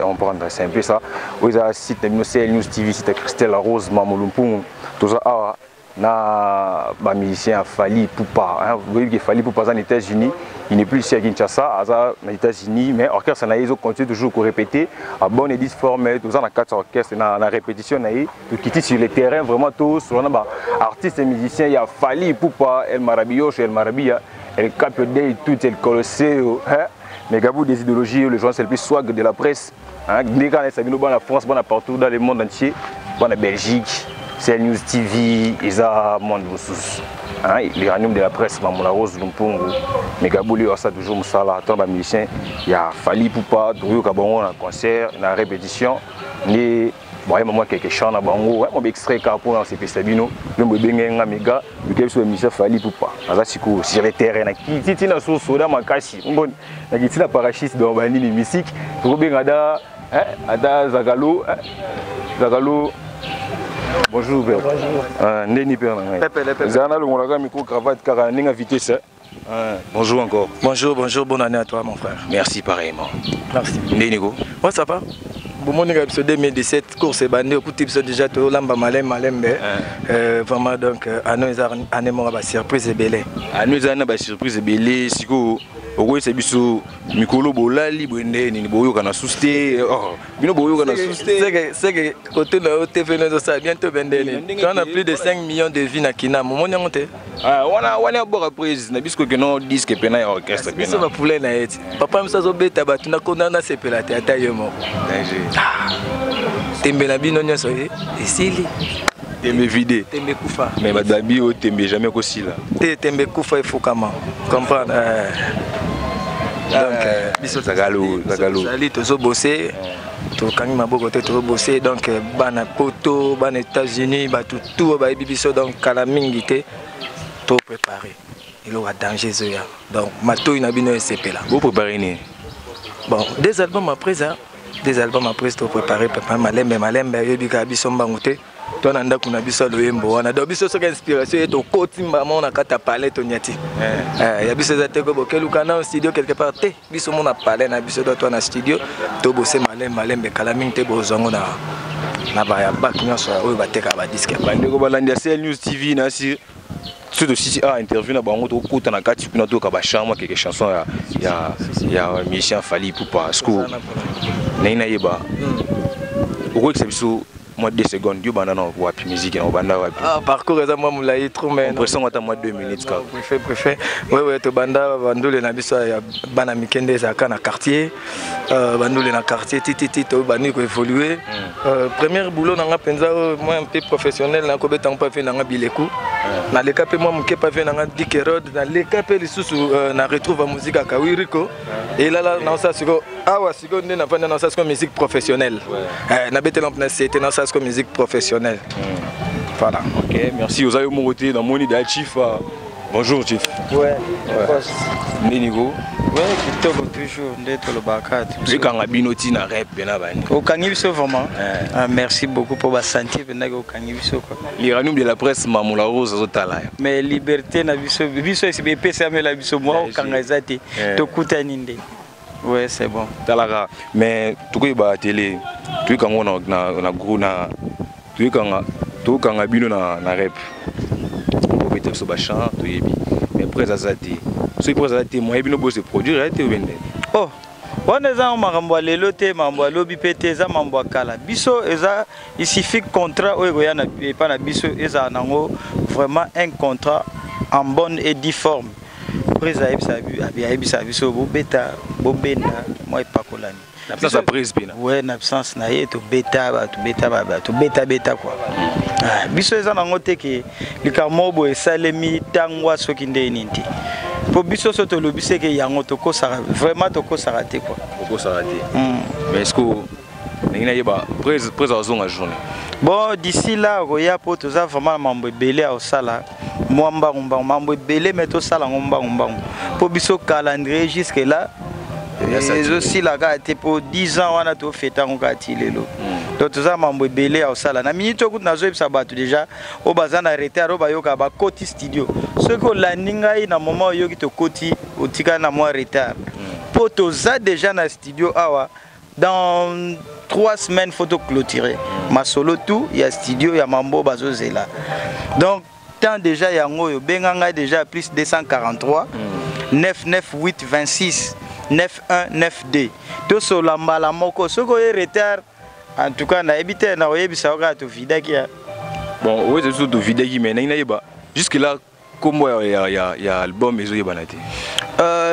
On prend c'est un peu ça. Vous avez site CL News TV, site Christelle Rose Mamolumpung, tout ça na ba musicien Fally Ipupa. Vous voyez que Fally Ipupa aux États-Unis, il n'est plus ici à Kinshasa, aux États-Unis, mais l'orchestre ils continue toujours à répéter, à bonne et disforme, tout ça dans quatre orchestres, dans la répétition, tout quitter sur le terrain vraiment tous, sur les artistes et musiciens, il y a Fally Ipupa, El Marabillo, El Marabilla, El Capo Day, tout El Colosseo, mais Gabou des idéologies, les gens c'est le plus swag de la presse. Dès qu'on est dans la France, partout dans le monde entier, dans la Belgique, CL News TV, Isa Monde Boussous. Les raniums de la presse, Mamoula Rose Lumpungu, mais Gabou lui ça toujours Moussala, tant de musiciens, il y a Fally Ipupa, Dorio Kabongo dans le concert, dans la répétition, mais bon, il y a quelques chants dans le bango, on extrait Capo dans ces Pestabino, le Mbébenga, Méga, le Kebso et Michel Fally Ipupa. Azasikou, sur le terrain, qui tient dans son soda, Makashi, qui tient la parachiste dans la musique, Robengada, Ada Zagalo, Zagalo. Bonjour père. Bonjour. Neni père. Zana le moulaga micro cravate car n'inga vitesse. Bonjour encore. Bonjour, bonjour, bonne année à toi mon frère. Merci pareillement. Merci. Neni go. Moi ça va. Bon mon épisode 2017 course et bandé écoute épisode déjà to lamba malembe. Vraiment donc année mon ba surprise et belé. Année zana ba surprise et belé siko. Ogo c'est biso mikolo bolali bwende ni boyo kana suste bino boyo kana suste c'est que côté na TV nous ça bientôt bendeni on a plus de 5 millions de vues na kina mo nyangote wana bora prise na bisko que non disque pena ya orchestre pena biso ba poulet na eti papa msa zo beta ba tuna kona na sepela tata yemo tembe na bino nyonso esili tembe vide tembe kufa mais badabi o tembe jamais kosila tembe kufa il faut comment comprendre donc biso zagalo zali tozo bosser to kangi maboko te to bosser donc bana poto bana États-Unis ba tout ba biso donc kala mingi te to préparer il y a danger zoya donc mato ina bino sepela vous préparez ni bon des albums après to préparer papa malembe yebika biso mbangote to nanda kuna biso loyembo wana do biso soka inspiration et to kotimba mona kata palais to nyati ya biso za teko bokelu kana au studio quelque part te biso mona palais na biso do to na studio to bosser malembe kala mingi te bozongo na ba ya bac nyonso oyo bateka ba disque bandeko balandi CL News TV na si tout aussi interview na bango to kota na kati kuna to ka ba chambre quelques chansons ya musicien Fally Ipupa sco na yeba oko que c'est biso moins de 2 secondes, Dieu banda na wapi musique na banda wapi. Parcours eza moi mulai trop mais. Impression ata moins 2 minutes ka. Préfet. Ouais to banda bandole na biso ya bana mikende za kana quartier. Bandole na quartier titi to bani ko évoluer. Premier boulot na nga penza moi un peu professionnel na ko beta on pas fait na nga bileku. Na le capé moi mke pas fait na nga dikerod na le capé les sous na retrouve musique à Kawiriko. Et là na ça siko awa siko ndé na vanda na ça comme musique professionnelle. Na betel en c'était na ça comme musique professionnelle. Voilà. Ok, merci. Vous avez mon côté dans mon idée Chief. Bonjour Chief. Ouais. Nenigo. Ouais, kitoko toujours d'être le bakat. C'est quand la binoti na rap bena bani. Au Kangibiso vraiment. Merci beaucoup pour votre santé bena au Kangibiso quoi. Les raniums de la presse Mamoula Rose zotala. Mais liberté na biso c'est BPC mais la biso moi au Kangazati. To kutaninde. Ouais, c'est bon. Talaga. Mais tout quoi ba télé. Tu quand on na gros na tu quand bino na rap. On peut être sur bachan to yebi. Mais présazati. Ce présazati moi bino bo se produire te vende. Oh. On est en makambo lelo te mambo lobi pété za mambo kala. Biso eza il suffit contrat o ya na pas na biso eza nango vraiment un contrat en bonne et due forme. Présaïb sa biso bo beta bo benda moi pas kolani. L'absence de prise bina. Ouais, l'absence na ye to beta quoi. Biso eza nango te ke likamo bo esalemi tangwa soki nde nindi. Po biso soto lo bise ke yango to ko sara vraiment to ko sarate quoi. Ko sarate. Mais est-ce que n'ina yeba prise azonga journée. Bon, d'ici là roya po to za vraiment mambo belé au sala. Mwamba mambo belé mais to sala ngomba. Po biso calendrier jusque là. Et aussi la gâte pour 10 ans on a tout fait tant qu'on a tiré l'eau. Donc tout ça mambo belé au sala. Na minute au coup na zo ça bat déjà au bazan arrêté à roba yoka ba côté studio. Ce que la ninga na moment yoki to côté au tika na moi retard. Pour tout ça déjà na studio awa dans 3 semaines photo clôturée. Ma solo tout, il y a studio, il y a Mambo Bazozela. Donc tant déjà yango yo benganga déjà plus 243 998 26 91 92. Tout sur la mbala moko soko est retard. En tout cas na ebité na oyebisa ka to vidaki. Bon, oui, c'est surtout vidéo mais jusque là comment il y a album et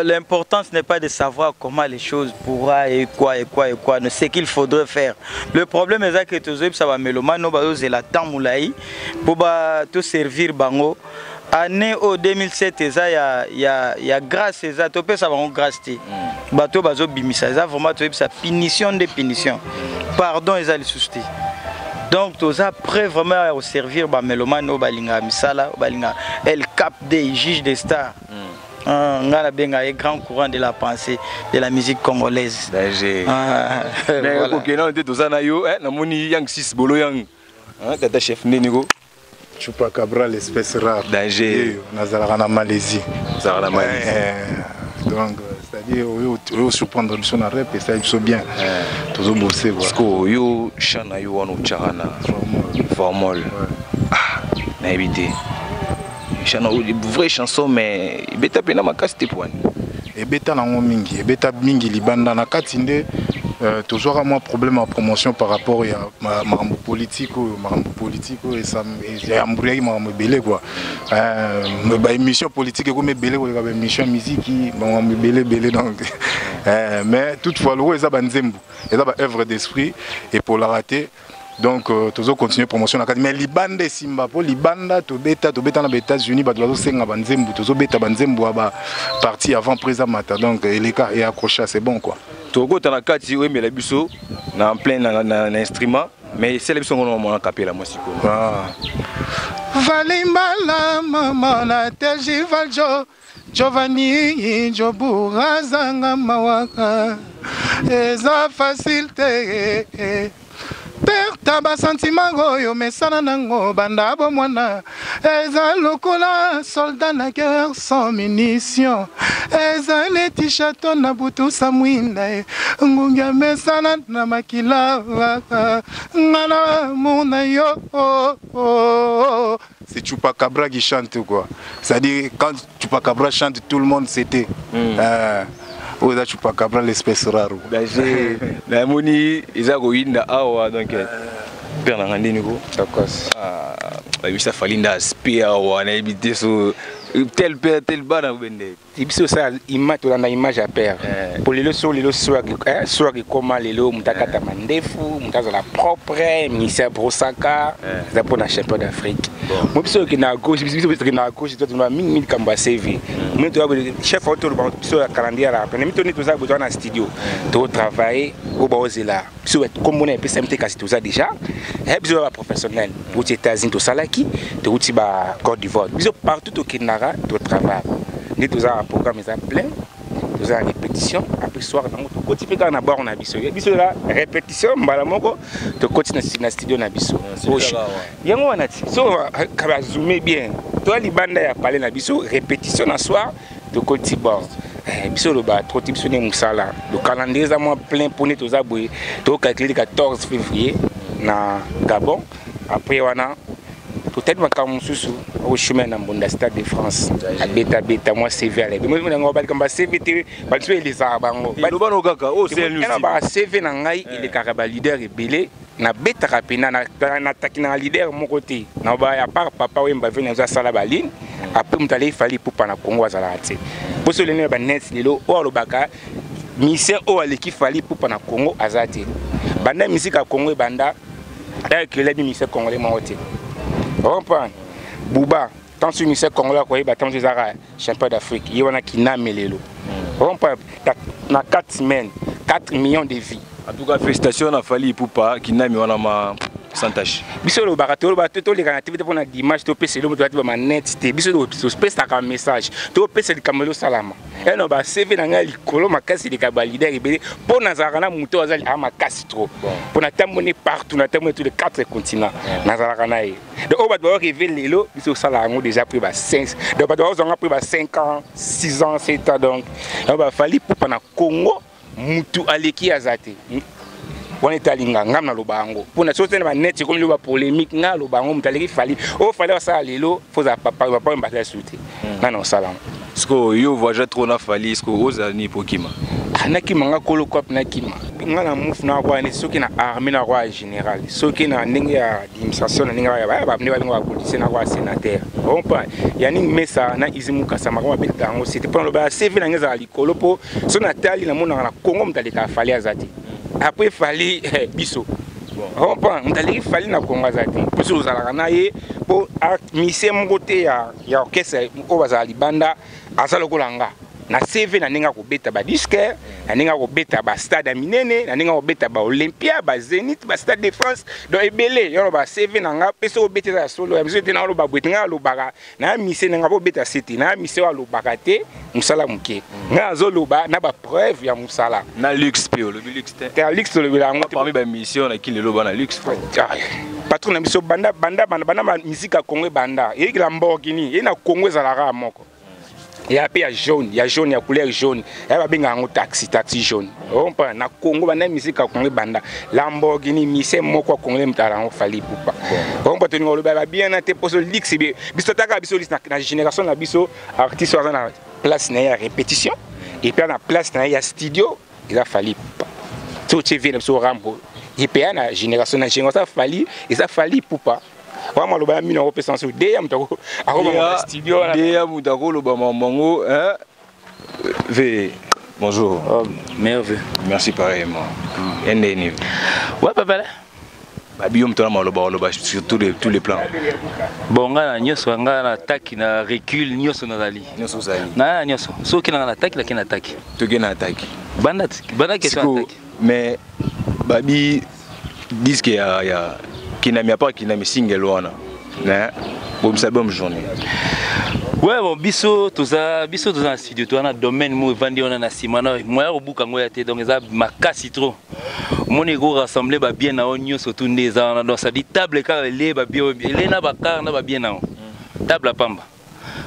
l'important ce n'est pas de savoir comment les choses pourra et quoi, ce qu'il faudrait faire. Le problème est que tous ça va mélomane c'est la temps moulaï pour te servir bango. Année au 2007 il y a grâce ça to peut ça va grâce bateau bazo bimisa ça vraiment ça punition de punition. Pardon ils allaient souci. Donc tous après vraiment à servir ba mélomane au balinga misala balinga El Cap des juge des stars. On a un grand courant de la pensée de la musique congolaise. Mais ok, non, on était tous en ayo, na moni yang 6 bolo yang, tata chef Nénigo. Chupacabra l'espèce rare. Danger. Nazara en Malaisie. Nazara en Malaisie. Donc c'est-à-dire on surprendre le son rap et ça il bien. Toujours bosser parce que yo chana yo wano charana. Formol. Na éviter. Une vraie chanson mais beta pena makasti point et beta na mingi et beta mingi libanda na katinde toujours à moi problème en promotion par rapport à marambo politique et ça et ambré marambo belé quoi ba émission politique comme belé ou ba émission musique marambo belé donc mais toutefois le ça ba nzembu et ça ba œuvre d'esprit et pour la rater. Donc, toujours continuer promotion la mais libanda simba pour libanda to beta na États-Unis ba dozo senga banzembu tozo beta banzembu aba parti avant présent mata donc les cas et accroché c'est bon quoi. Togo tana kati oui mais la biso na en plein na instrument mais c'est la biso on a capé la musique. Valimbala mama na teji valjo Giovanni Jobura zanga mawaka eza facilité Perta ba sentiment goyo mesana nango banda bo mwana eza lokola soldat na guerre sans munition eza neti chateau na butu samwinda ngunga mesana na makila ngana mona yo c'est Chupacabra qui chante quoi c'est-à-dire quand Chupacabra chante tout le monde c'était Vous avez Chupacabra l'espèce rare. La moni, ils ont eu une awa donc père n'angandi nico. D'accord. Ça fallait une aspect awa na habité sur tel père tel bas dans bende. Ibiso ça image to na image à père. Pour les leçons soit comment les lots mutakata mandefu mutaza la propre ministère Brosaka za pour na champion d'Afrique. Moi biso qui na gauche biso qui na gauche to na mingi kamba CV. Moi to chef auto biso la calendrier là. Mais to ni to ça besoin na studio. To travailler au Bozela. Biso comme on est PSMT kasi to ça déjà. Et biso professionnel. Aux États-Unis to salaki, to uti ba Côte d'Ivoire. Biso partout au Kinara to travail. Nous avons un programme plein, nous avons une répétition, après soir, nous continuons à avoir une répétition, nous continuons à studio. Il y a un zoomé bien. Toi, les bandes à parler de répétition à soir, nous continuons. Le calendrier est plein pour nous. Nous avons calculé le 14 février à Gabon. Après, on a peut-être au chemin dans le Stade de France. Beta, moi, CV à l'aide. Moi, je CV, les arbres. CV, il est leader et belé. Na beta rapina na takina leader mon côté. Na ba ya part papa wemba vena za sala baline. Après mutale fali pour pana Congo za la tse. Pour se lener ba net lelo o lobaka mission o aleki fali pour pana Congo azate. Banda musique à Congo banda avec les mission congolais mon côté. Comprends? Bouba, tant sur ministère congolais quoi, tant sur Zara, champion d'Afrique, il y en a qui n'a melelo. Comprends? Dans 4 semaines, 4 millions de vies. En tout cas, félicitations à Fali Poupa qui n'a mis en ma sans tâche. Biso le barato les activités pour la dimanche to pese le to ba net te biso to space ta message to pese le kamelo salama et no ba CV na ngali kolo makasi de ka leader ibele pour nazarana muto azali ama kasi trop pour na tamone partout na tamone tous les 4 continents nazarana e de o ba do révéler lo biso sala ngo déjà pris ba 5 de ba do on a pris ba 5 ans 6 ans 7 ans donc on va Fali Poupa na Congo mutu aleki azate on est alinga ngam na lobango pour na sote na net comme le polémique nga lobango mutaleki fali o fali ça lelo faut za papa pas mbata souté non salam Sko yo voyage trop na fali sko ozani pokima anaki manga kolo kop na kima nga na muf na kwa ni soki na armée na roi général soki na ndenge ya administration na ninga ba ne ba police na kwa sénateur on pas yani mesa na izimu kasama kwa betango c'était pour le ba CV na ngeza likolo po so na tali na mona na Congo mutaleka fali azati après fali biso on pas mutaleki fali na Congo azati puisque uzalaka na ye po mise mgote ya orchestre o bazali banda asalo kolanga na CV na ninga ko beta ba disque na ninga ko beta ba stade minene na ninga ko beta ba Olympia ba Zénith ba Stade de France do ebele yo ba CV na nga peso beta za solo ya mzete na lo ba bwetinga lo baka na mise na nga bo beta city na mise wa lo baka te musala muke nga zo lo ba na ba preuve ya musala na luxe pe le luxe te luxe le bilango parmi ba mission na ki le lo ba na luxe patron na biso banda ma musique a Congo banda et Lamborghini et na Congo za la moko il y a pas jaune, il y a jaune, il y a couleur jaune. Il y a bien un taxi jaune. On prend na Congo banda musique à Congo banda. Lamborghini mise moko Congo mtala on fali poupa. On peut tenir le ba bien na te poso lix biso taka biso na génération na biso artiste na place na ya répétition et puis na place na ya studio, il a fallu poupa. Tout tu viens sur Rambo. Et puis na génération ça fali et ça fali poupa. Vraiment le ba mino repé sans DM to a studio là DM mutako lo ba mamango hein bonjour merveilleux merci pareillement NN ouais papa là ba biom to na lo ba sur tous les plans bon nga nyoso nga na attaque na recul nyoso na zali na nyoso so ki na attaque la ki na attaque to ki na attaque banda question attaque mais babi disque ya kinami pas kinami single wana né bon ça bonne journée ouais bon biso toza na studio to na domaine mo vandi on na simana moi obuka ngoya te donc ça makasi trop mon ego rassembler ba bien na onyo surtout ndeza dans ça dit table ka le ba bien elena ba car na ba bien na table à pamba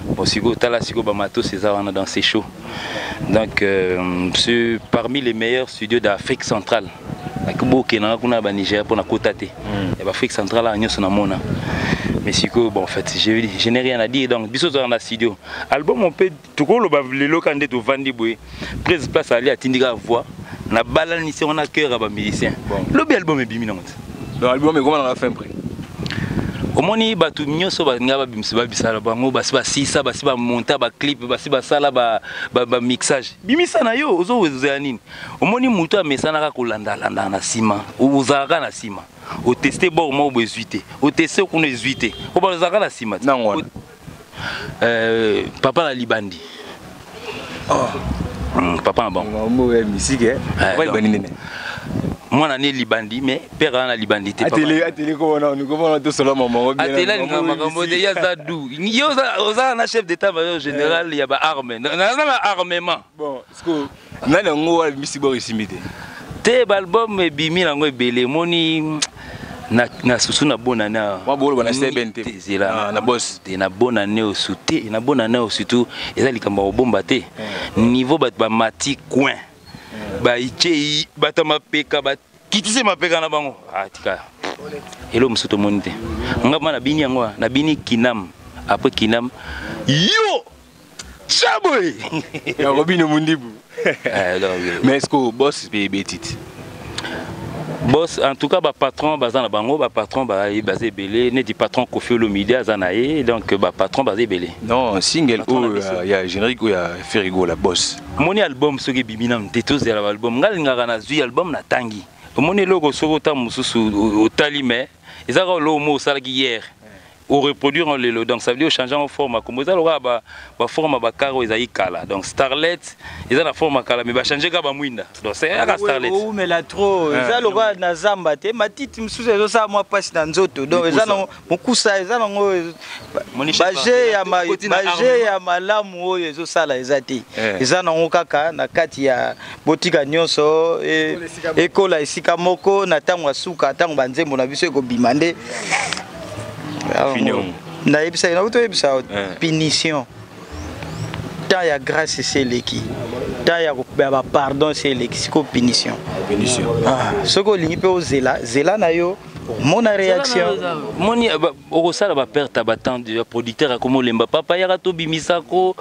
bon siko tala siko ba matos c'est ça on a dans ces shows donc c'est parmi les meilleurs studios d'Afrique centrale. Beaucoup na kuna ba Niger pour na kotate et ba Afrique centrale a nyoso na mona mais siko bon en fait je n'ai rien à dire donc biso dans la studio album on peut tout ko lo ba lelo kande to vandi boy prise place aller atindika voix na balani si on a cœur ba musicien le bi album e bimi na mot donc album e comment on a fait prix omoni batu nyoso ba ngaba bimsiba bisala bango basi sisa basi ba monta ba clip basi sala ba mixage bimisa na yo ozo ya nini omoni mutu amesana ka kolanda na sima uzaka na sima o tester bon mo bezuité o tester ko nezuité o ba uzaka na sima nangwa papa na libandi papa na bon mo musique ouais banini moi na libandi mais père na libandi te papa ateli ko on to solo maman bien ateli ngamba de ya zadu yo za na chef d'état major général ya ba armée na armement bon sko na ngo wa misibo isimite te album bimi nango ebele moni na susu na bonne année moi bolo bana sebente na boss te na bonne année au souté na bonne année surtout ezali kamba obomba te niveau ba mati coin ba iche bata mapeka ba kitise mapeka na bango tika elo musuto monite ngama na bini yango na bini kinam après kinam yo chaboy ya robino mundibu mais est-ce que boss be betit boss en tout cas ba patron bazana bango ba patron ba basé belé ne dit patron Kofi Olomide azanaye donc ba patron basé belé non single il y a générique il y a Ferigo la boss moni album soki bibina mtetos ya album ngalinga na zui album na tangi moni logo soko ta mususu otali mais ezaka lo mo salaki hier au reproduire en lelo donc ça veut dire changer en forme comme ça loga ba forme ba caro ezai kala donc starlet eza na forme kala mais ba changer ka ba mwinda donc c'est la starlet oh mais la trop ça loga na zamba te matiti msusu ezo sa moi passe na nzoto donc eza na mokusa eza na ngo baje ya malamu oyo ezo sala eza te eza na ngo kaka na kati ya botika nyonso ekola esika moko na tango asuka tango banzembo na biso ekobima nde punition. Tant il y a grâce c'est l'équipe. tant ya pardon c'est l'exiko punition ce que lingi pe ozela zela na yo mon réaction moni au sala ba perte abattant du producteur comme lemba papa ya to bimisa ko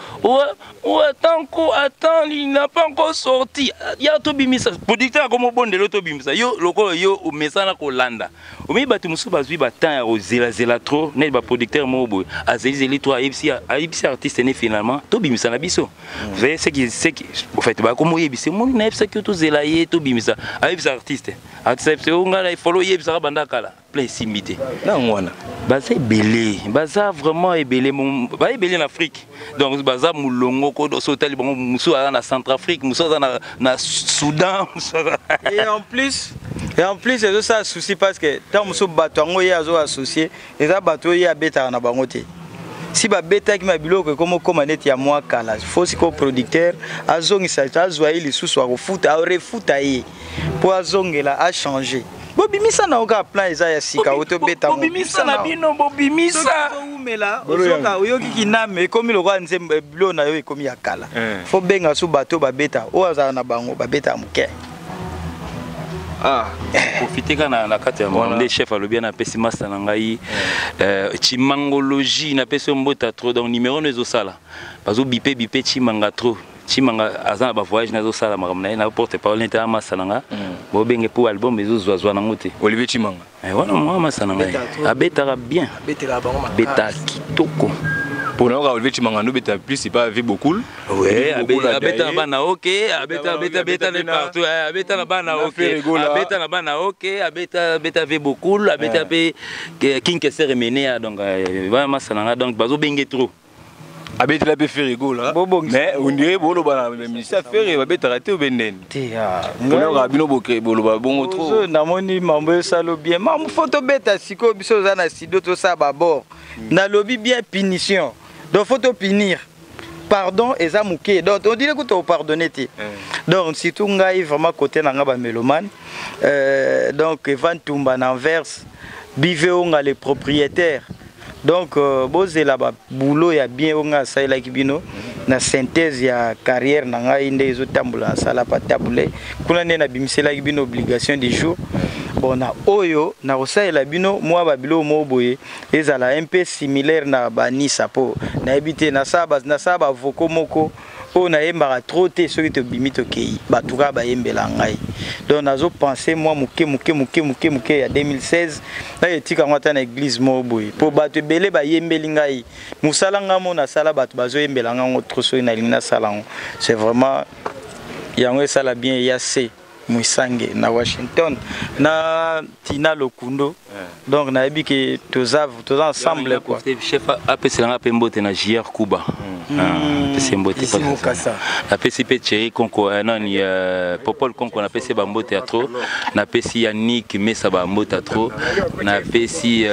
attends il n'a pas encore sorti ya to bimisa producteur comme bonde lo to bimisa yo loko yo mesana ko landa o mi batu musu bazui battant ya zela trop net ba producteur mo boy azeli toi ibsi artiste ne finalement to bimisa na biso ve c'est qui en fait ba comme yebisi mo na ibsa que to zela ye to bimisa ibsi artiste on ngala il follow yebisa banda plein simité. Non, baza belé, baza vraiment belé, baza belé en Afrique. Donc baza moulongo ko do sotel bon muso na Centrafrique, muso na Soudan. Et en plus c'est ça souci parce que tant muso bato ngo ya zo associé, et ça bato ya beta na bangote. Si ba beta ki mabiloko comme commandete ya moi kala, faut si ko producteur azongisa azwa ili susu a refuta yi pour azongela a changer. Bobimisa na oka plan eza ya sika oto beta bobimisa na bino bobimisa umela ozoka oyoki kiname komi lokwa nzembe bilo na yo ekomi ya kala fo benga su bato babeta o azala na bango babeta muke profiter kana na kati ya monde chef alobi na pesi master na ngai chimangologie na pesi mbota trop donc numéro nezo sala bazo bipé chimanga trop chimanga azana ba voyage nazo sala makamna na porte parole nta masananga bo benge pour album ezo zwa nango te Olivier Chimanga wana mwa masananga abetara bien beta kitoko pour nous Olivier Chimanga nous beta plus c'est pas vie beaucoup abeta na bana OK abeta ne partout abeta na bana OK abeta na bana OK abeta vie beaucoup abeta pe king keser mené donc vraiment masananga donc bazo benge trop abeti la pe faire rigolo là mais on dirait bolo bana ministère faire va beta raté ou benen on aura bino boké bolo ba bon trop na moni mambo salo bien mam photo beta siko biso za na studio to ça ba bord na lobby bien punition donc photo punir pardon eza muké donc on dirait que tu pardonner té donc si tout ngai vraiment côté na ngaba mélomane donc Van Tumba na Anvers biveo nga les propriétaires. Donc, bozela ba boulot ya bien onga saila kibino na synthèse ya carrière na ngai nde zo tambula sala pa tabule kuna ne na bimisela kibino obligation du jour bon na oyo na osaila bino moi ba bilo mo boye ezala un peu similaire na banisa po na ebité na saba voko moko on a yembara trop te ceux qui te bimito kei batuka ba yembela ngai donc nazo penser moi muke ya 2016 na etika ngata na église mo boye po batu belé ba yembeli ngai musala ngamo na sala batu bazo yembela ngango trop so na lingna salango c'est vraiment yango sala bien ya c Mwisange na Washington na Tina Lokundo donc na ebi que tous ensemble quoi chef apesela pembote na JR Kuba c'est mbote pas ça na PCP Thierry Konko non ni Popol Konko na PC ba mbote trop na PC Yannick Mesa ba mbote trop na PC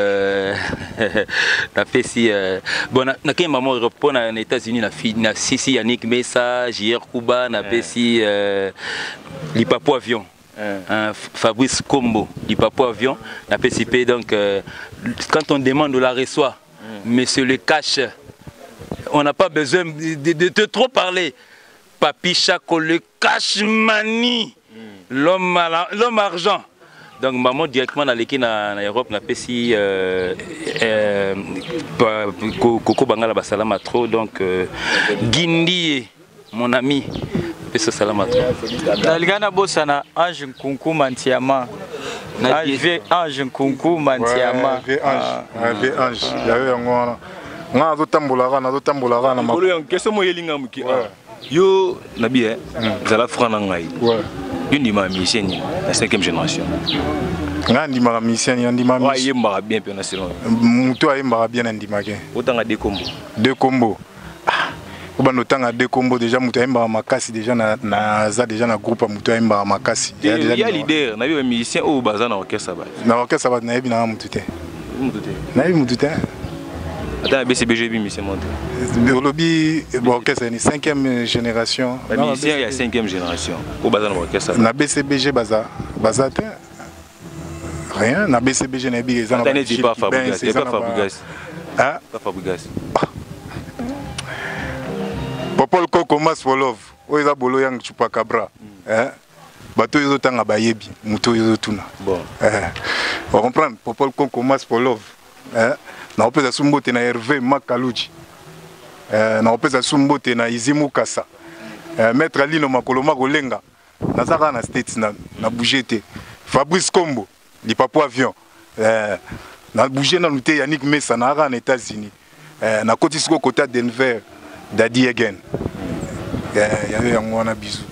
na PC bon na kemba mo repos na États-Unis na Sisi Yannick Mesa JR Kuba na PC Lipapo avion Fabrice Combo Lipapo avion la PCP donc quand on demande on la reçoit monsieur le cash on n'a pas besoin de te trop parler Papi Chaco le cash money l'homme argent donc maman directement dans l'équipe en Europe na PC Coco Bangala Basalama trop donc Guindi mon ami Peso salama trop. Naligana bosana Ange Nkunku Mantiama. Ange Nkunku Mantiama. Ange. Yayo ngona. Nga zo tambola na makolo yang keso mo yelinga muki. Yo nabi zala frana ngai. Yo ndima musicien la 5e génération. Nga ndima musicien ndima musicien. Wa yemba bien pe na selon. Muto ayemba bien ndima ke. Otanga deux combos. Deux combos. Bano tanga deux combos déjà muto ayemba makasi déjà na za déjà na groupe muto ayemba makasi. Il y a leader na bi musicien o baza na orchestre ba. Na orchestre ba na yebi na muto te. Na yebi muto te. Attends, BCBG musicien monte. Le lobby orchestre ni 5e génération. La musicien il y a 5e génération. Au baza na orchestre. Na BCBG baza te. Rien, na BCBG na bi ezana. Attends, dis pas Fabregas, pas Fabregas. Ah, pas Fabregas. Popol Koko Mas for Love. oyo bolo yang chupacabra bato oyo tanga bayebi muto oyo tuna bon on comprend Popol Konkomas Polov na opeza sumbote na Hervé Makaluchi na opeza sumbote na Izimu Kasa maître Alino Makoloma Kolenga nazaka na States na bougete Fabrice Kombo li papo avion na bougé na luté Yannick Messa na ara en États-Unis na koti siko kota Denver Daddy Again yayo yango wana bizu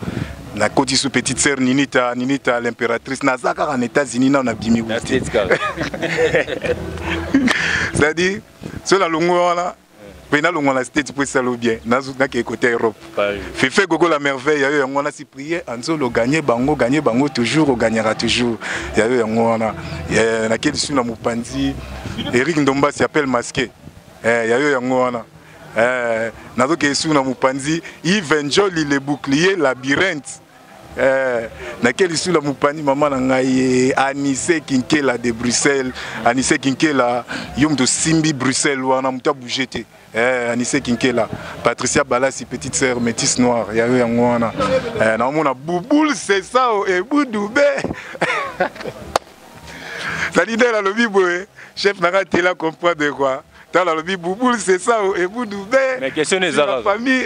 na koti sous petite sœur Ninita l'impératrice na zaka en États-Unis na bimi c'est-à-dire sur la longue wana pena longo na state pour ça bien na ke côté Europe Fefe Gogo la merveille yayo yango wana si prier anzolo gagner bango toujours gagnera toujours yayo yango wana na kedi suna mupanzi Eric Ndomba s'appelle masqué yayo yango wana nazo ke suna mupanzi Yves Njoli le bouclier labyrinthe na quel issue la mupani maman na ngai Anissé Kinkela de Bruxelles Anissé Kinkela yom de Simbi Bruxelles wana muta bougete Anissé Kinkela Patricia Balassi petite sœur métisse noire ya yango wana na mona Bouboul c'est ça et Boudoubé ça dit là le biboé chef na tela comprendre de quoi dans la lobby Bouboul c'est ça et Boudoubé mais question est la famille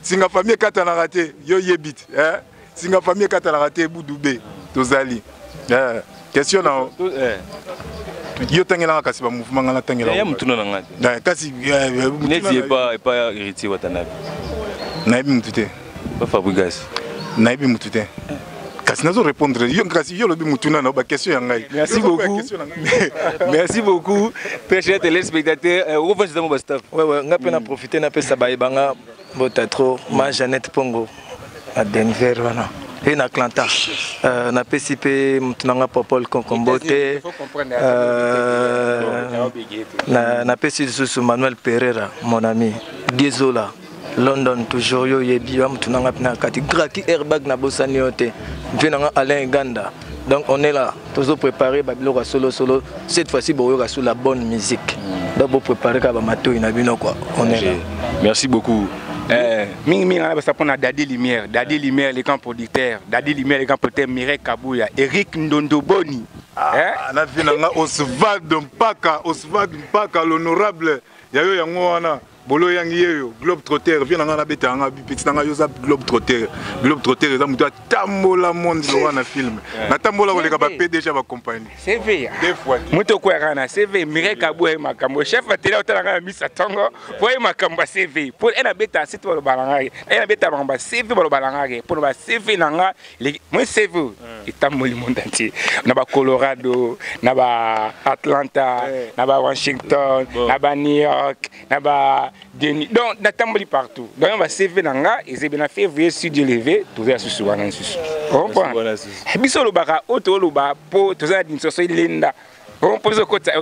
singa famille kata na raté yo yebit singa famille kata na raté Boudoubé tozali question na yo tangela kasi ba mouvement ngana tangela ya mutuna na ngati kasi neti pas héritier watanabe na yebi mutute pas Fabrigas na yebi mutute kasi nazo répondre yo kasi yo lobi mutuna na ba question ya ngai merci beaucoup merci beaucoup très chers téléspectateurs revenez dans mon staff ouais ngape na profiter na pesa ba ibanga bota trop ma Jeannette Pongo à Denver wana et na Atlanta na PCP mtunanga Popol Konkombote na PCP sous Manuel Pereira mon ami Dézola London toujours yo yebi wa mtunanga pina kati graki airbag na bosani yote venanga Alain Ganda donc on est là toujours préparé babilo solo cette fois-ci boyo sous la bonne musique donc pour préparer ka ba mato ina bino quoi on est là merci beaucoup Ming ça prend Daddy Lumière les grands producteurs Daddy Lumière les grands producteurs Mireille Kabouya Eric Ndondoboni na vinanga Osvaldo Mpaka l'honorable yayo yango wana bolo yangi yeyo Globe Trotter vient na beta nga petit nga yoza Globe Trotter eza mutu atambola monde lo wana film na tambola ko leka ba PDG ba compagnie CV des fois mutu ko yana CV Mireille Kabouya makambo chef atela otala nga misa tongo pour makambo CV pour ena beta site lo balanga ena beta ba CV lo balanga pour ba CV nanga moi CV etamboli monde entier na ba Colorado na ba Atlanta na ba Washington na ba New York na ba donc natamboli partout donc on va CV nanga et c'est bien février sud levé tout ça sous wana sous on prend biso lo baka auto lo ba po tout ça din so lenda on pose côté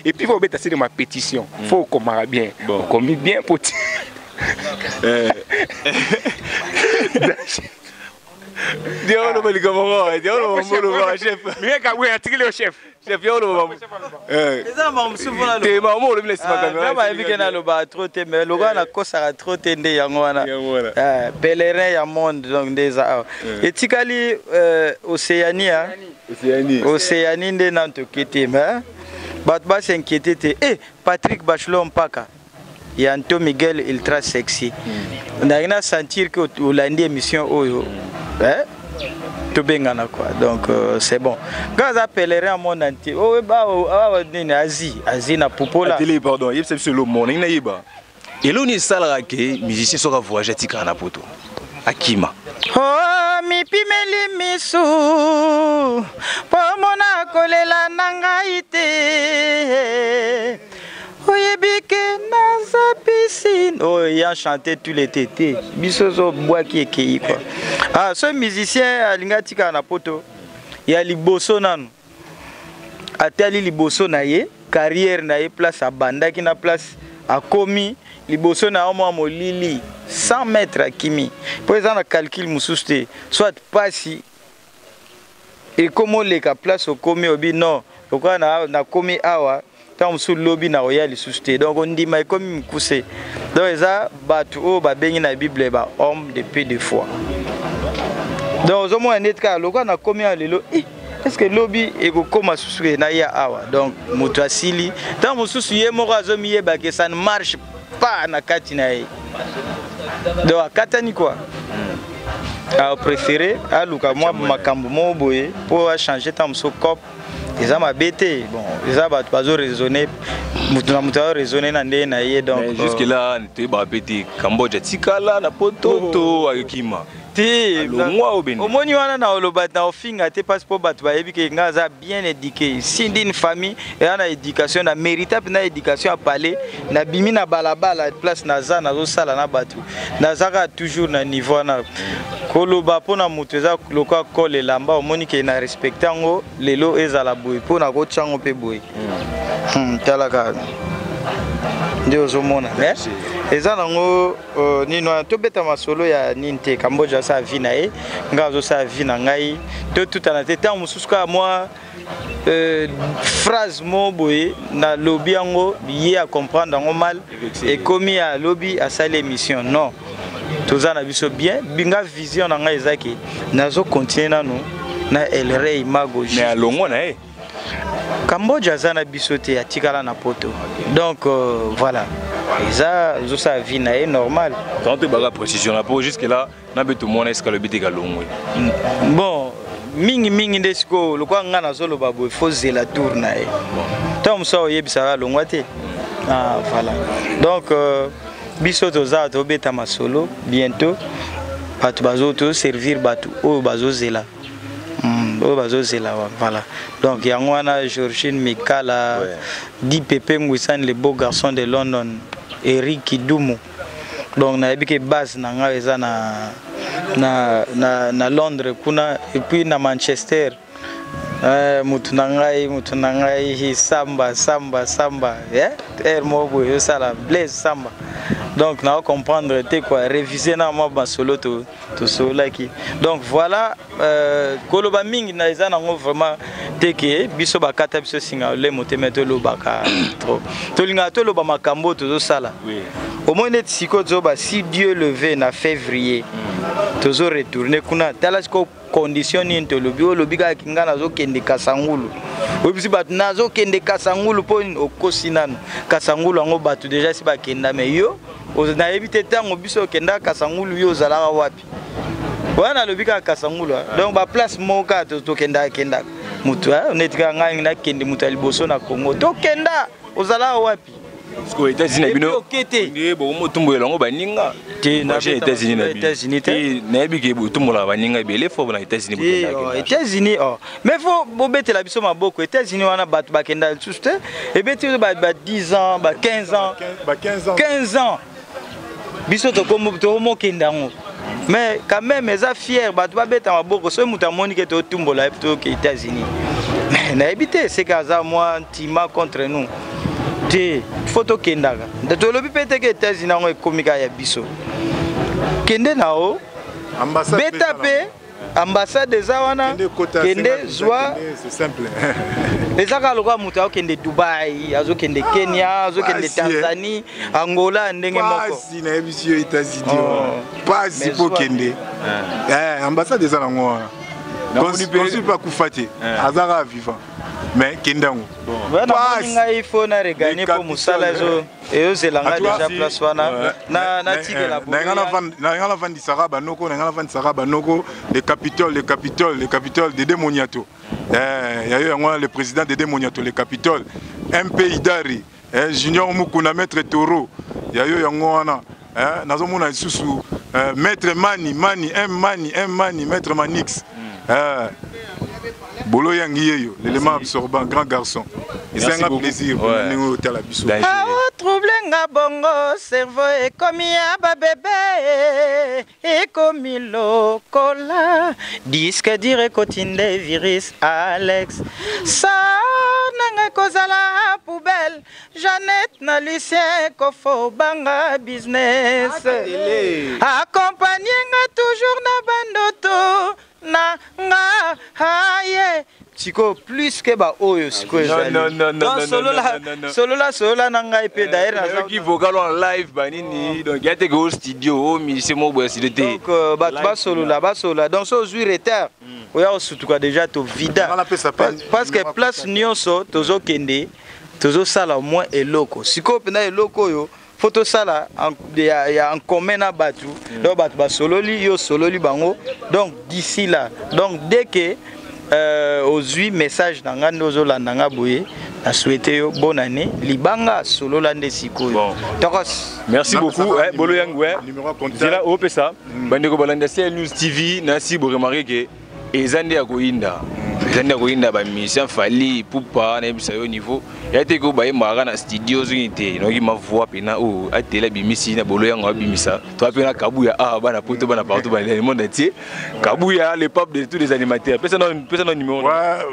et puis faut mettre ça dans ma pétition faut commander bien commis bien petit Dieu le médicament Dieu le chef mais quand vous article le chef yo lo eza mamusufu na te mamu lo blesse makanga ba ebike na lo ba trop te mais lo na kosa trop te nde yango wana pèlerin ya monde donc ndeza etikali Océanie nde na ntokete mais bat ba s'inquiéter te Patrick Bachelot Mpaka et Anto Miguel ultra sexy on a sentir que Hollandi émission oyo tout bien quoi donc c'est bon quand appellerait à mon entier Asie na popola télé pardon il c'est le monde na yiba et là on est salara que musicien sera voyager tika na poto akima oh mi pimeli misu po mona kolela nanga ite oyebike naza piscine oh il a chanté tous les tétés bisozo bois qui ekei quoi ce musicien alinga tika na poto ya liboso nanu atali liboso na ye carrière na ye place abandaki na place akomi liboso na omo molili 100 mètres akimi po eza na calcul mususu te soit pasi et comme leka place okomi obi non lokwa na komi awa tant sous lobby na royal susté donc on dit mais comme coussé donc ça batu o ba bengi na bible ba homme de peu de foi donc au moins net ka loko na combien lelo est-ce que lobby et comme susé na ya awa donc moto asili tant mususu ye moko azomi ba que ça ne marche pas na kati na ye donc katani quoi a préféré à luka moi makambo mo boye pour changer tant so cop ils ont ma bête bon ils ont pas raisonner mutu raisonner na ndé na ye donc jusque là tu ba bête Cambodge tikala na pototo akima ti au moni wana na oloba na ofinga te passeport batu ba yebi ke ngaza bien éduqué si d'une famille et na éducation na méritable na éducation à parler na bimi na balabala place na za na zo sala na batu na zaka toujours na niveau na koloba pona mutu za loka kole lamba omoni ke na respecter ngo lelo ezala boy pona ko tsango pe boy talaka ndio zomona eza nango nino to beta masolo ya ninte Cambodge sa vie na e ngazo sa vie na ngai to tout en été temps mususu ka moi phrase mo boye na lobby yango ye à comprendre ngo mal et commis à lobby à sa l'émission non toza na biso bien binga vision na ngai ezaki nazo continuer nanu na El Rey Mago mais alongo na e Cambodge azana bisoté ya tikala na poto donc voilà ça zo sa vie na est normal tant te baga précision là pour jusque là na beto mona est-ce que le biti galongwe bon mingi ndesiko lokwa ngana zolo babo faut la tour na e tom so yebisa longwate ah voilà donc biso toza to beta masolo bientôt batu bazo to servir batu o bazo zela voilà donc Yangwana Georgine Mikala Di Pepe Ngwisan les beaux garçons de London Eric Kidumu donc na ebike base na nga eza na Londres kuna et puis na Manchester mutu na ngai samba mo yo sala Blaise Samba donc na comprendre te quoi réviser na moi solo to solo qui donc voilà koloba mingi na eza nango vraiment te que biso bakata biso singa le motemeto lo baka trop to linga to lo ba makambo to sala au moins net siko zo ba si Dieu le veut na février tozo retourner kuna talasiko condition ni to lobi ka kinga nazo kende Kasangulu obisi batu nazo kende Kasangulu po okosi nanu Kasangulu ngo batu déjà si ba kenda me yo na éviter tango biso kenda Kasangulu yo zalaka wapi wana lobi ka Kasangulu donc ba place moka to kenda mutu onetika ngai na kende mutu liboso na Congo to kenda ozalaka wapi parce que États-Unis bino ni bo motumbo elongo baninga te na États-Unis te na biki botumbo la baninga belé fo na États-Unis bokenda États-Unis mais faut bobete la biso maboko États-Unis wana batu bakenda juste et beti ba 10 ans ba 15 ans biso to kenda ngo mais quand même eza fier batu babeta maboko so muta moni ke to tumbo la to ke États-Unis mais na ebité c'est kaza moi tima contre nous photo kendaka ndato lobi pete ke États-Unis ngo ekomika ya biso kende nao beta pe ambassade za wana kende zwa c'est simple ezaka lokwa mutu akende Dubai azokende Kenya azokende Tanzania Angola ndenge moko si na ebisio États-Unis pas si po kende ambassade za ngo consul pas kufate azara vivant mais kendango il faut na regagner pour musala zo et c'est langa déjà place wana na tike la boue na ngala vandi saraba noko na ngala vandi saraba noko le capitole de Demoniato ya yo ngwa le président de Demoniato le capitole MP Idari Junior Mukuna maître Toro ya yo ngwana nazo mona isusu maître Mani maître Manix Bolo Yangiyo, l'élément absorbant, grand garçon. C'est un plaisir pour nous à la biso. Trouble nga bongo, cerveau est comme yaba bébé, et comme lokola. Disque dire cotine virus Alex. Ça nanga kozala poubelle, Jeannette na Lucien kofo banga business. Accompagner nga toujours na bandoto. Na nga haye siko plus que ba oyo siko ezali non solo la nanga pe d'ailleurs qui vocal en live banini donc il y a des studio au musicien mo boy studio donc ba solo la donc so ozwi retard oya osutuka déjà to vida parce que place nyonso tozo kende tozo sala moins eloko siko pena eloko yo photo sala ya en commun na batu donc batu ba sololi yo sololi bango donc d'ici là donc dès que ozwi message nanga ndozo landanga boye na souhaiter yo bonne année libanga solo lande sikoyo tokos merci beaucoup bolo yang numéro contact là au pesa bandeko balanda CL News TV nasi bo remarquer que ezande ya koinda ba mission fali pupa na bisa yo niveau ya te ko ba mara na studio zunité no ki ma voix pena o atela bimisi na bolo yango abimisa to apena kabuya bana poto bana partout dans le monde entier kabuya le pape de tous les animateurs pesa no numéro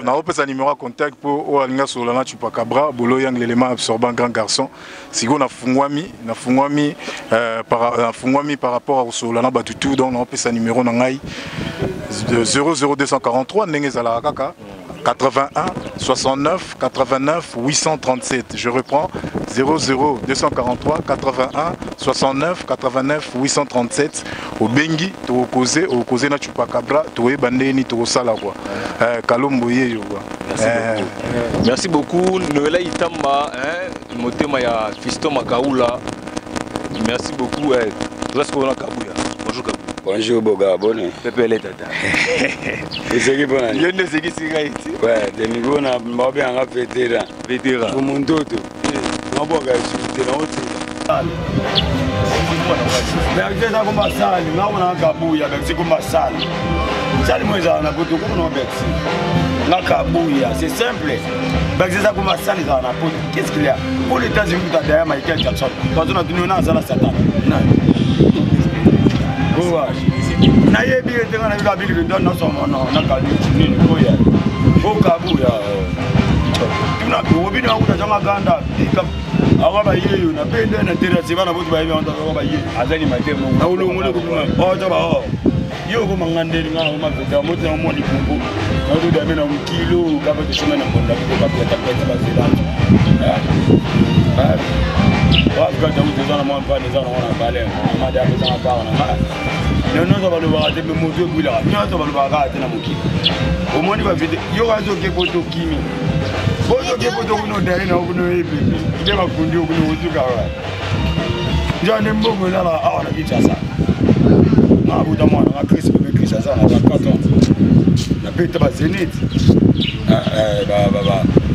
na o pesa numéro contact pour o alinga solana chupakabra bolo yang l'élément absorbant grand garçon siko na fungwami par rapport au solana batutu donc na o pesa numéro na ngai 00243 ndenge zala kaka 81 69 89 837. Je reprends 00243 81 69 89 837. Au Bengi, au Kosé na Chupacabra, au Bandeni, au Salagua. Kalomboye. Merci beaucoup. Noëlla Itamba, Motema ya Fisto Makaoula. Merci beaucoup. Bonjour Kabouya. Bonjour Boga, bonne. Pepe le tata. C'est qui bon? Il y a des qui sont ici. Ouais, des niveaux na mobile en vétéran. Vétéran. Pour mon toto. Non Boga, je suis là aussi. Mais avec ça comme ça, nous on a Kabouya, avec c'est comme ça. Ça le moins ça na poto comme on Bexi. Na Kabouya, c'est simple. Avec ça comme ça les a na poto. Qu'est-ce qu'il y a? Pour les États-Unis tu as derrière Michael Jackson. Quand on a tenu na ça la Satan. Na yebi etenga na bila bili ndo na somo na kali chini ko ya o Kabuya tuna obi na uta jama ganda aka ba yeyo na pende na tira sibana botu ba yeyo ndo ba yeyo azani matemo na ulungule kupima o toba o yo ko mangandeli nga uma vita motu na moni kumbu na ndo da mena mkilo kaba tshuma na mbonda ko ba peta peta ba zilanzo wa ga dawu zana mo pa zana wana bale ma da zana ka wana non ça va le voir des motos là non ça va le voir na moki au moins il va vite yo razo ke poto kimi poto ke poto kuno dare na kuno ebi ide ba kundi kuno uzuka wa jane mbongo la na kitasa na buda mwana na Chris bebe Chris ça na 4 ans na peta ba Zenith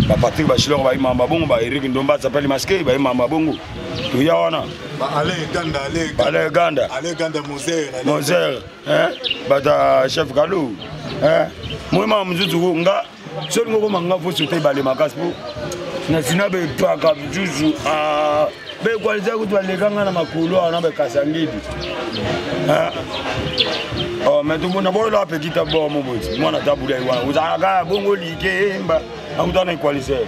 ba Patrick ba Shilor ba imamba bongo ba Eric Ndomba s'appelle masqué ba imamba bongo tu ya wana Ale Ganda Moser bata chef Galou moi mzuzu nga soli ngoko manga fo sote bale makaspo na sinabe paka mzuzu be kwaliza kutu alekanga na makulu ana be kasangidi mais tout monde bon là petit tabou mon boss moi na tabou dai wa uzaka bongo likemba akutana equaliser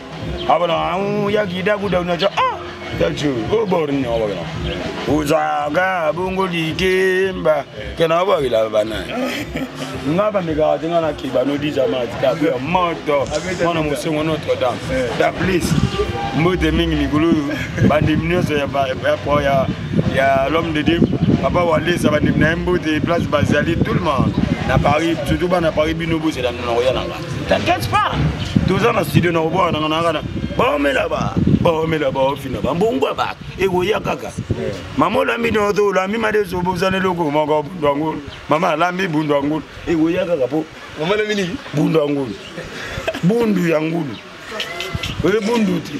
abana ya gida kuda unacha Tachu, o borni awagana. Uzaga bungo likemba kana awagila bana. Ngaba mega tinga na kibano di jama tika moto. Mona musengo Notre Dame. Da please. Mbote mingi mikulu bandi mnyoso ya l'homme de Dieu. Papa Wale ça va na mbote place Basali tout le monde. Na Paris surtout na Paris binobo c'est dans Noya nanga. T'inquiète pas. Tous en studio na obo na ngana. Bon mais là-bas. Mais là-bas, au final, bon, et vous y a caca. Maman l'a mis dans l'eau, la mima de ce beau années logo, maman l'a mis Bundangoul, et vous y a caca. Maman l'a mis Bundangoul. Bundu Yangoul. Bunduti.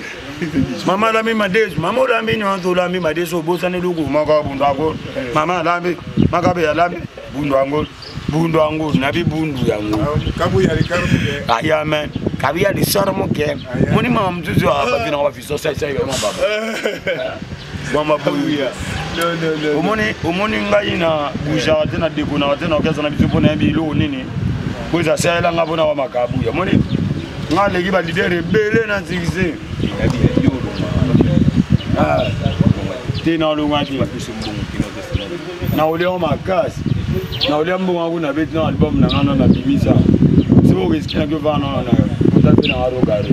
Maman l'a mis ma dés, maman l'a mis dans l'eau, la mima de ce beau années logo, Bundangoul. Maman l'a mis, Magabe l'a mis Bundangoul. Bundangoul, Nabi Bundu Yangoul. Kabouya les cartes. Ayamen. Kabia de Saramoke, Moni Mam to do a officer, say, Mama Bouya. Omoni Ngaina, Buja, then a debuna, then a cousin of Tupona below Nini, who is a sailor Ngabona Makabuya. Money, not the given the day, Belen and 16. Tina Lumati. Now, Leoma Cass. Now, Lembo, I wouldn't have been on album, Nana, Bimisa. So, it's going to go on. fait dans le garé.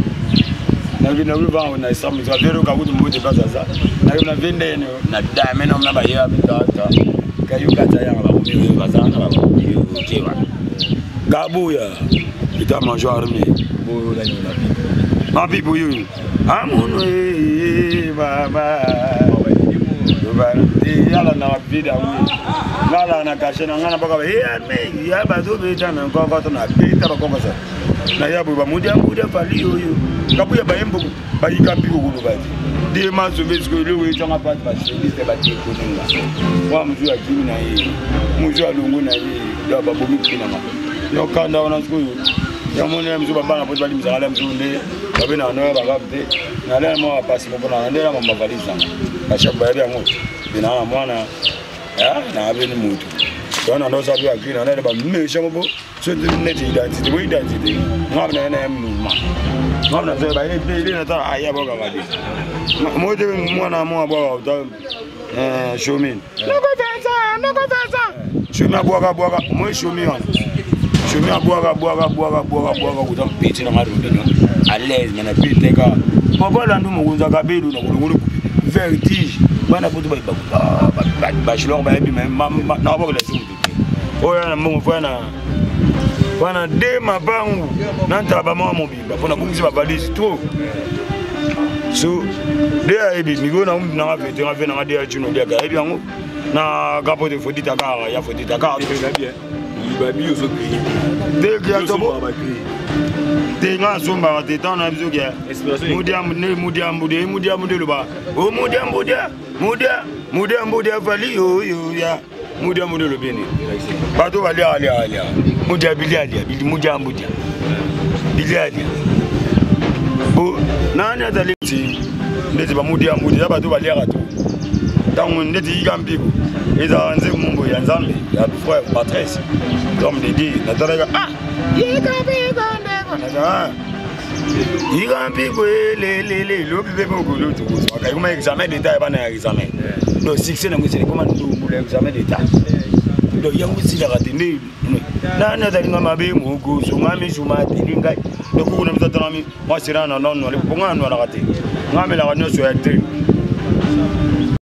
Na vina wiva on a samu za vero ka wudu mmoja basa za. Na vina vende na dame na mnaba ya bitata. Kayu kata ya ba mimi basa na ba mimi kewa. Gabuya ita manjo arme. Bo la ni na pipo. Ma pipo yu. Amuno mama. Yala na vida wi. Ngala na kashena ngana baka ba me ya ba do be tana ko ko na pita ba ko ko sa. Na ya bu ba mudia fali yo. Kapu ya bayembo ba yikambi ko kulo bati de maso besko le we changa pat ba service ba ti ko ninga wa mzu ya kimi na yi mzu ya lungu na yi da ba bomi kina ma yo kanda wana sko ya mone mzu ba bana pot ba limza ala mzu nde ba bena no ba gabde na le mo pasi mo na ndera mo valiza ba shaba ya ngo bina na mwana ya na abeni mutu dona ndo sabu ya kina na ba me shamo bo so de neti identity we identity ngabna na emma ngabna zo ba ile na ta aya boga ngadi mo de mwana mo boga ta shomin no go fesa shomi aboga mo shomi on shomi aboga uta piti na ngaro ndino alez na piti ka bobola ndu mugunza kabedu na kulungulu vertige bana butu ba shilong ba bi na boga la sumu oya na mo wana de mabangu nanta ba mwa mobimba pona kungisi ba balisi trop so de aibi migo na na vete na vena na de chuno de ga aibi yango na gapo de fodita ka ya fodita ka na bien ba bi yo so kri de ga to bo de nga somba de tan na bizo ga mudia lo ba o mudia vali yo ya mudia lo bene bato vali ali mudia bo nani ataleti ndeti ba mudia bato vali rato tangu ndeti yikambigo eza nze mumbo ya nzambe ya frère Patrice comme de dit natalaga yikambigo yikambigo le lobi bebo golo to ko ka kuma examen d'état ba na examen no succès na ngisi comment ndo l'examen d'état do yangu sila katinde na dalinga mabe mugo so ngami juma tilinga do ko na mtatami mwasirana non le pongano na kate ngami la kanyo so ya tri